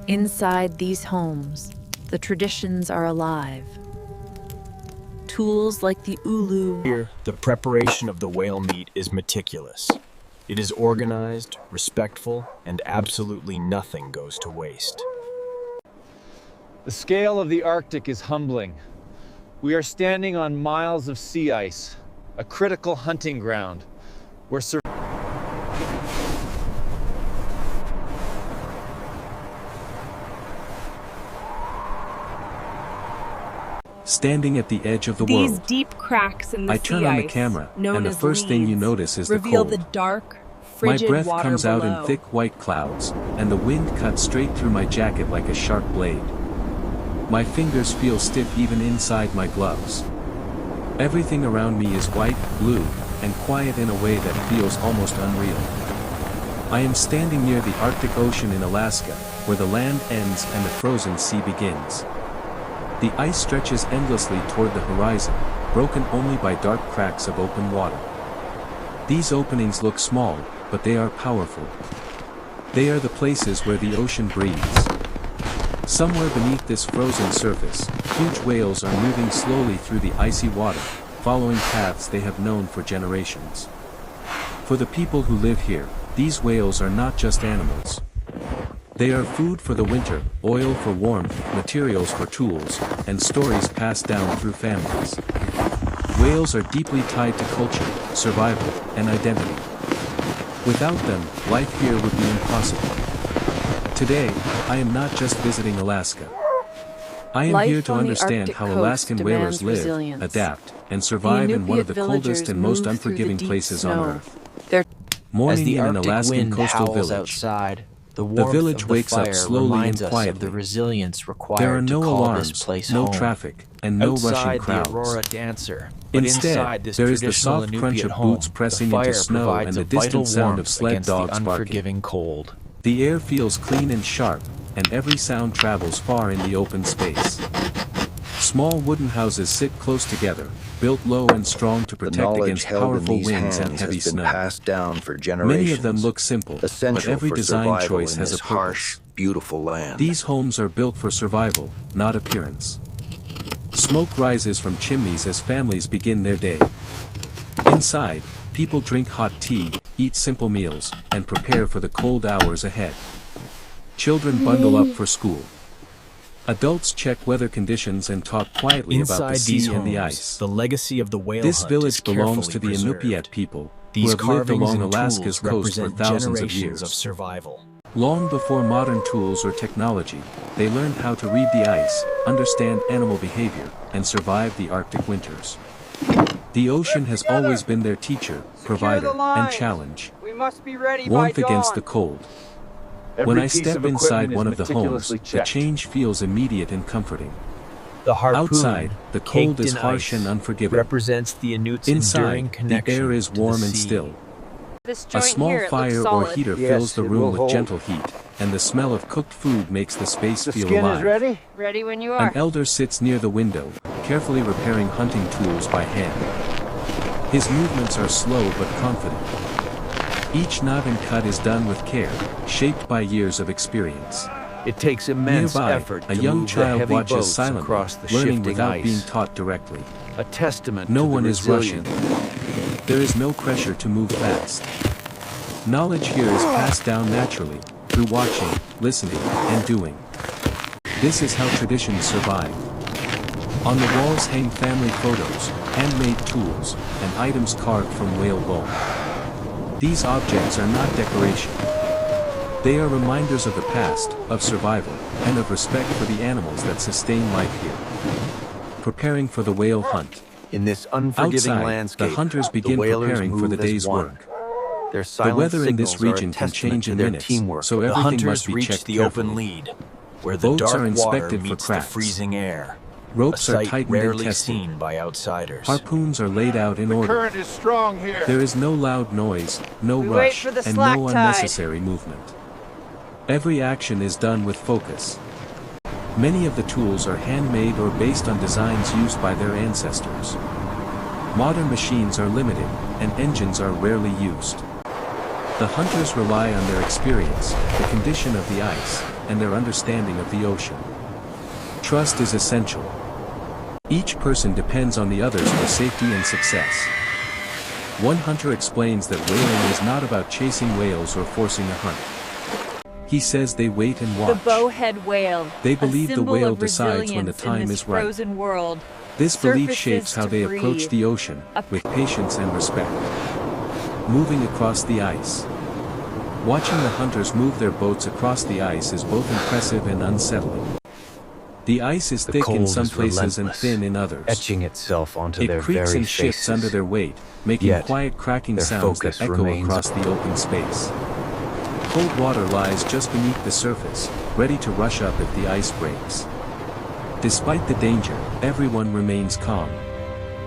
Inside these homes, the traditions are alive. Tools like the ulu. Here, the preparation of the whale meat is meticulous. It is organized, respectful, and absolutely nothing goes to waste. The scale of the Arctic is humbling. We are standing on miles of sea ice, a critical hunting ground where Standing at the edge of the These world, deep cracks in the I sea turn on the ice, camera, known and the as first thing you leads, notice is the reveal cold. the dark, My frigid breath water comes below. out in thick white clouds, and the wind cuts straight through my jacket like a sharp blade. My fingers feel stiff even inside my gloves. Everything around me is white, blue, and quiet in a way that feels almost unreal. I am standing near the Arctic Ocean in Alaska, where the land ends and the frozen sea begins. The ice stretches endlessly toward the horizon, broken only by dark cracks of open water. These openings look small, but they are powerful. They are the places where the ocean breathes. Somewhere beneath this frozen surface, huge whales are moving slowly through the icy water, following paths they have known for generations. For the people who live here, these whales are not just animals. They are food for the winter, oil for warmth, materials for tools, and stories passed down through families. Whales are deeply tied to culture, survival, and identity. Without them, life here would be impossible. Today, I am not just visiting Alaska. I am Life here to on the understand Arctic how coast Alaskan whalers demands live, resilience. adapt, and survive in one of the Inupiat coldest and villagers most move through the unforgiving deep places on snow. Earth. Their Morning As the in an Arctic Alaskan wind coastal howls village. outside, the warmth village of the wakes up fire slowly reminds and us of quietly. the resilience required There are no to call alarms, this place no home. traffic, and no rushing Outside crowds. the Aurora dancer, but Instead, inside this there is the traditional soft crunch Inupiat of home, boots pressing the into fire snow and provides the a vital distant sound of warmth sled against the dogs barking. unforgiving cold. The air feels clean and sharp, and every sound travels far in the open space. Small wooden houses sit close together, built low and strong to The protect knowledge against held in powerful these winds and hands heavy has been snow. passed down for generations. Many of them look simple, but essential every for design survival choice in has a this purpose. harsh, beautiful land. These homes are built for survival, not appearance. Smoke rises from chimneys as families begin their day. Inside, people drink hot tea, eat simple meals, and prepare for the cold hours ahead. Children bundle up for school. Adults check weather conditions and talk quietly about the Inside sea these and the homes, ice. the legacy of the whale This hunt village is belongs to carefully the preserved. Inupiat people, who These have lived carvings along and Alaska's tools coast for represent thousands of generations years. of survival. Long before modern tools or technology, they learned how to read the ice, understand animal behavior, and survive the Arctic winters. The ocean has always been their teacher, provider, and challenge. We must be ready Warmth by dawn. against the cold. When I step inside one of the homes, the change feels immediate and comforting. The harpoon, Outside, the cold caked is in harsh ice, and unforgiving. represents the Inuit's enduring Inside, the connection air is to the warm and sea. still. This A joint small here, it looks fire or solid. heater Yes, fills the it room will with hold. gentle heat, and the smell of cooked food makes the space The feel skin alive. is ready. Ready when you are. An elder sits near the window, carefully repairing hunting tools by hand. His movements are slow but confident. Each knot and cut is done with care, shaped by years of experience. It takes immense Nearby, effort a to young move the child heavy watches boats silently, across the learning shifting without ice. being taught directly. A testament No to the one is rushing. resilience. There is no pressure to move fast. Knowledge here is passed down naturally, through watching, listening, and doing. This is how traditions survive. On the walls hang family photos, handmade tools, and items carved from whale bone. These objects are not decoration. They are reminders of the past, of survival, and of respect for the animals that sustain life here. Preparing for the whale hunt. In this unforgiving Outside, landscape, the hunters begin whalers preparing for move the as day's one. work. Their The silent weather in this signals are a region can testament change to in their minutes, teamwork. so The everything hunters must be reach checked the carefully. open lead, where the Boats dark are water inspected for meets the cracks. freezing air. A Ropes are sight tightened and rarely tested. seen by outsiders. Harpoons are laid out in order. Current is strong here. There is no loud noise, no We wait rush, for the and slack no tide. unnecessary movement. Every action is done with focus. Many of the tools are handmade or based on designs used by their ancestors. Modern machines are limited, and engines are rarely used. The hunters rely on their experience, the condition of the ice, and their understanding of the ocean. Trust is essential. Each person depends on the others for safety and success. One hunter explains that whaling is not about chasing whales or forcing a hunt. He says they wait and watch. The bowhead whale. They believe the whale of decides when the resilience in time this is right. frozen world. This belief Surfaces shapes how to they approach breathe. the ocean, with patience and respect. Moving across the ice. Watching the hunters move their boats across the ice is both impressive and unsettling. The ice is The thick in cold some is places and relentless, thin in others. etching itself onto It their creaks very and shifts faces. under their weight, making Yet, quiet cracking their sounds focus that echo remains across the open space. Cold water lies just beneath the surface, ready to rush up if the ice breaks. Despite the danger, everyone remains calm.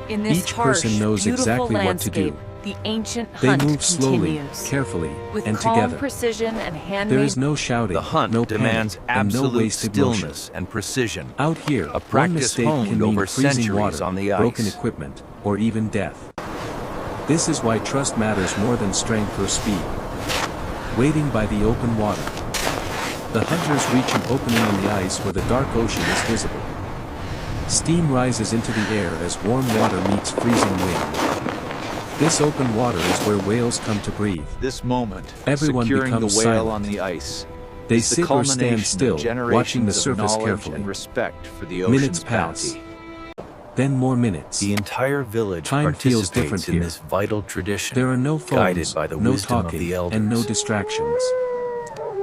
In this Each person harsh, knows beautiful exactly what to do. landscape, the ancient They hunt move slowly, continues. carefully, With and calm together. precision and handmade. There is no shouting, The hunt no demands panic, and no absolute wasted motion. stillness and precision. Out here, A one practice mistake honed can mean over freezing centuries water, on the broken ice. equipment, or even death. This is why trust matters more than strength or speed. Waiting by the open water. The hunters reach an opening in the ice where the dark ocean is visible. Steam rises into the air as warm water meets freezing wind. This open water is where whales come to breathe. This moment, Everyone securing the becomes whale silent. on the ice, They is the sit or stand culmination still, of generations watching the of surface knowledge carefully. and respect for the ocean's Minutes pass. bounty. Then more minutes. The entire village Time feels participates different in here. this vital tradition. There are no guided phones, by the no wisdom of talking, the elders. and no distractions.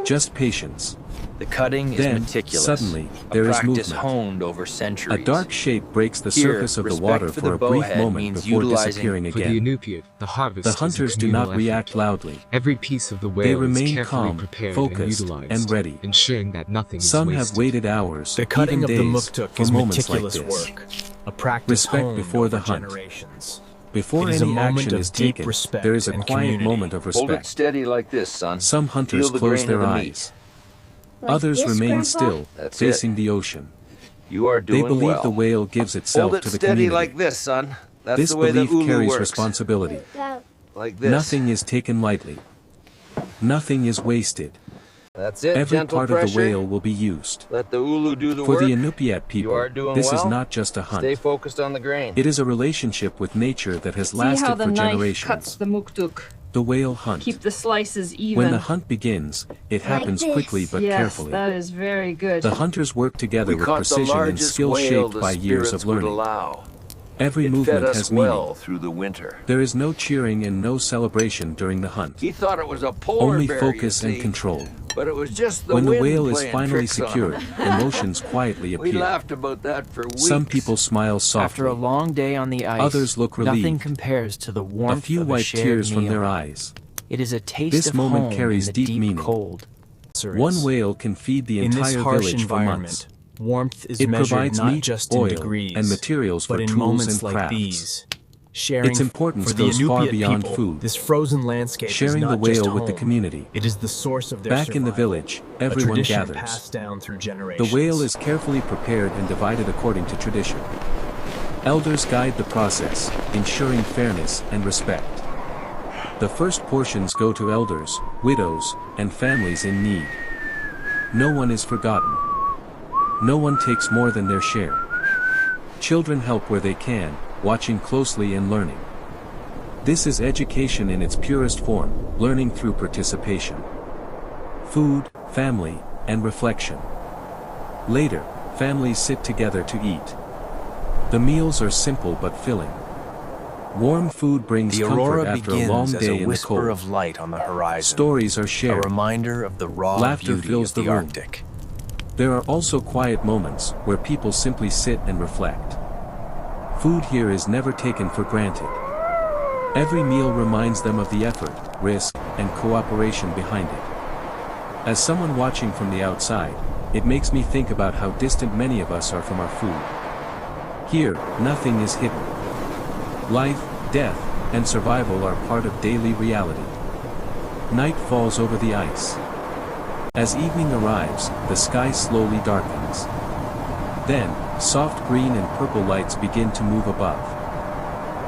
Just patience. The cutting is Then, meticulous. suddenly, a there is practice movement. honed over A centuries. dark shape breaks the Here, surface of the respect water for for the a brief bowhead moment means before utilizing- disappearing For the again. Inupiat, the harvest The is a hunters do communal not react effort. loudly. Every piece of the whale They is remain carefully calm, prepared focused, and utilized, and ready. ensuring that nothing Some is have wasted. waited hours, The cutting even of days, the muktuk for is moments like meticulous this. work, a practice Respect honed before the over hunt. generations. Before It is a any moment action of is deep taken, respect there is a and quiet community. moment of Hold it respect. steady like this, son. Some hunters Feel the close grain their of the meat. eyes. Others remain still, That's facing the ocean. You are They doing believe well. the whale gives itself Hold it to the steady community. like this, son. That's This the way belief the ulu carries works. responsibility. Like this. Nothing is taken lightly. Nothing is wasted. That's it. Every gentle part pressure. of the whale will be used. Let the ulu do the For work. the Inupiat people, are doing this is well. not just a hunt. Stay focused on the grain. It is a relationship with nature that has See how lasted the for knife generations. cuts the muktuk. The whale hunt. Keep the slices even. When the hunt begins, it happens quickly but yes, carefully. that is very good. The hunters work together We with caught the precision and largest skill whale shaped the by years spirits of would learning. allow. Every It movement fed us has well meaning. through the winter. There is no cheering and no celebration during the hunt. He thought it was a polar Only bear, focus you and see, control. but it was just the When the wind whale is playing finally tricks on secured, him. emotions quietly We appear. laughed about that for weeks. Some people smile softly. After a long day on the ice, Others look nothing relieved. compares to the A warmth few of wipe shared tears from meal. their eyes. It is a taste This of moment home carries in the deep meaning. cold. One whale can feed the In this entire harsh village for months. environment, warmth is It measured provides not meat, just in oil, degrees, and materials but for in tools moments and like crafts. these. Sharing Its importance for the goes far Inupiat beyond people, food. This frozen landscape Sharing is the not just whale with the home. community. It is the source of their Back in the survival, village, a everyone tradition gathers. passed down through The generations. whale is carefully prepared and divided according to tradition. Elders guide the process, ensuring fairness and respect. The first portions go to elders, widows, and families in need. No one is forgotten. No one takes more than their share. Children help where they can, watching closely and learning. This is education in its purest form, learning through participation. Food, family, and reflection. Later, families sit together to eat. The meals are simple but filling. Warm food brings The aurora comfort after a long begins as day a in the whisper cold. of light on the horizon. Stories are A shared. reminder of the raw Laughter beauty fills of the the room. Arctic. There are also quiet moments where people simply sit and reflect. Food here is never taken for granted. Every meal reminds them of the effort, risk, and cooperation behind it. As someone watching from the outside, it makes me think about how distant many of us are from our food. Here, nothing is hidden. Life, death, and survival are part of daily reality. Night falls over the ice. As evening arrives, the sky slowly darkens. Then, soft green and purple lights begin to move above.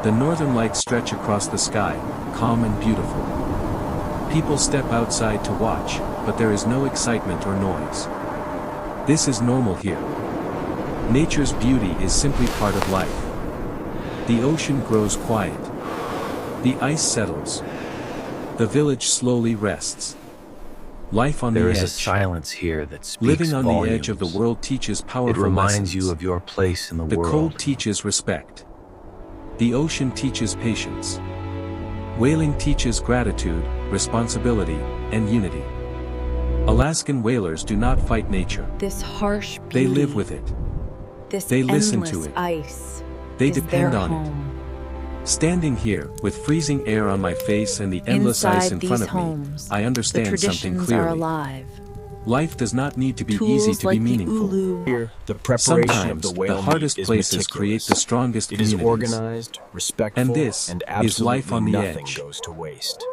The northern lights stretch across the sky, calm and beautiful. People step outside to watch, but there is no excitement or noise. This is normal here. Nature's beauty is simply part of life. The ocean grows quiet. The ice settles. The village slowly rests. Life on the There edge. is a silence here that speaks Living on volumes. the edge of the world teaches It powerful reminds lessons. you of your place in the The world. cold teaches respect. The ocean teaches patience. Whaling teaches gratitude, responsibility, and unity. Alaskan whalers do not fight nature. This harsh They beauty, live with it. this they listen endless to it. ice, They is depend their on home. it. Standing here, with freezing air on my face and the endless Inside ice in front these of me, homes, I the understand something traditions are clearly. alive. Life does not need to be Tools easy to like be meaningful. the ulu, Here, the preparation Sometimes, of the whale the hardest meat is places create meticulous. the strongest It is communities. organized, respectful, And this and is life absolutely on the nothing edge. goes to waste.